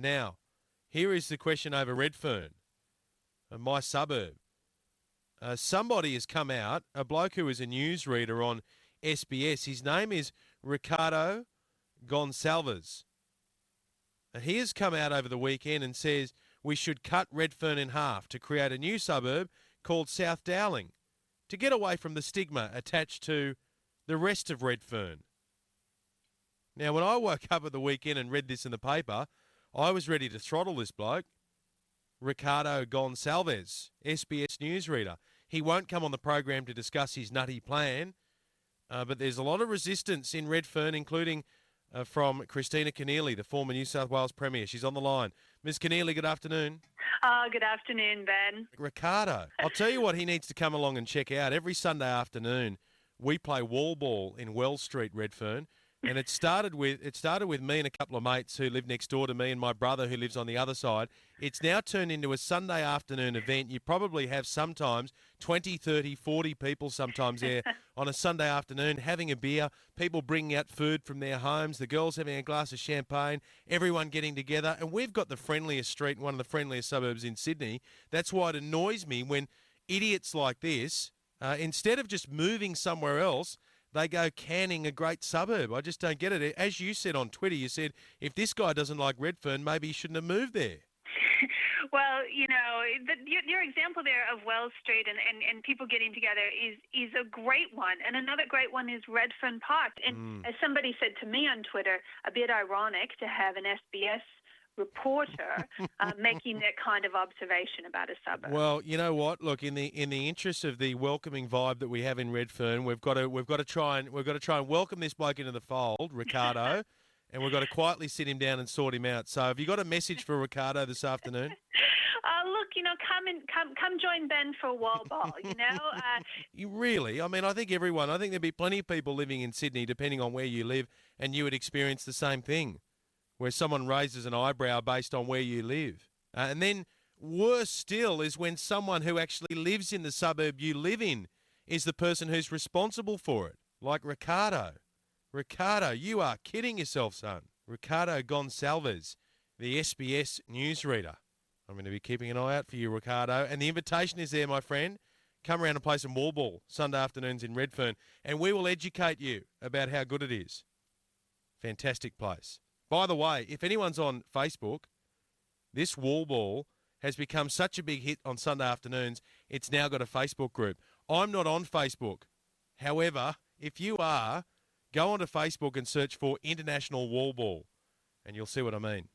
Now, here is the question over Redfern, my suburb. Somebody has come out, a bloke who is a newsreader on SBS. His name is Ricardo Goncalves. He has come out over the weekend and says we should cut Redfern in half to create a new suburb called South Dowling to get away from the stigma attached to the rest of Redfern. Now, when I woke up at the weekend and read this in the paper, I was ready to throttle this bloke, Ricardo Goncalves, SBS newsreader. He won't come on the program to discuss his nutty plan, but there's a lot of resistance in Redfern, including from Kristina Keneally, the former New South Wales Premier. She's on the line. Ms Keneally, good afternoon. Good afternoon, Ben. Ricardo, I'll tell you what he needs to come along and check out. Every Sunday afternoon, we play wall ball in Wells Street, Redfern. And it started with me and a couple of mates who live next door to me and my brother who lives on the other side. It's now turned into a Sunday afternoon event. You probably have sometimes 20, 30, 40 people sometimes there on a Sunday afternoon having a beer, people bringing out food from their homes, the girls having a glass of champagne, everyone getting together. And we've got the friendliest street in one of the friendliest suburbs in Sydney. That's why it annoys me when idiots like this, instead of just moving somewhere else, they go canning a great suburb. I just don't get it. As you said on Twitter, you said, if this guy doesn't like Redfern, maybe he shouldn't have moved there. Well, your example there of Wells Street and people getting together is a great one. And another great one is Redfern Park. And as somebody said to me on Twitter, a bit ironic to have an SBS reporter making that kind of observation about a suburb. Well, you know what? Look, in the interest of the welcoming vibe that we have in Redfern, we've got to try and welcome this bloke into the fold, Ricardo, and we've got to quietly sit him down and sort him out. So, have you got a message for Ricardo this afternoon? Look, come join Ben for a wall ball. You really? I mean, I think there'd be plenty of people living in Sydney, depending on where you live, and you would experience the same thing, where someone raises an eyebrow based on where you live. And then worse still is when someone who actually lives in the suburb you live in is the person who's responsible for it, like Ricardo. Ricardo, you are kidding yourself, son. Ricardo Goncalves, the SBS newsreader. I'm going to be keeping an eye out for you, Ricardo. And the invitation is there, my friend. Come around and play some wall ball Sunday afternoons in Redfern, and we will educate you about how good it is. Fantastic place. By the way, if anyone's on Facebook, this wall ball has become such a big hit on Sunday afternoons, it's now got a Facebook group. I'm not on Facebook. However, if you are, go onto Facebook and search for International Wall Ball, and you'll see what I mean.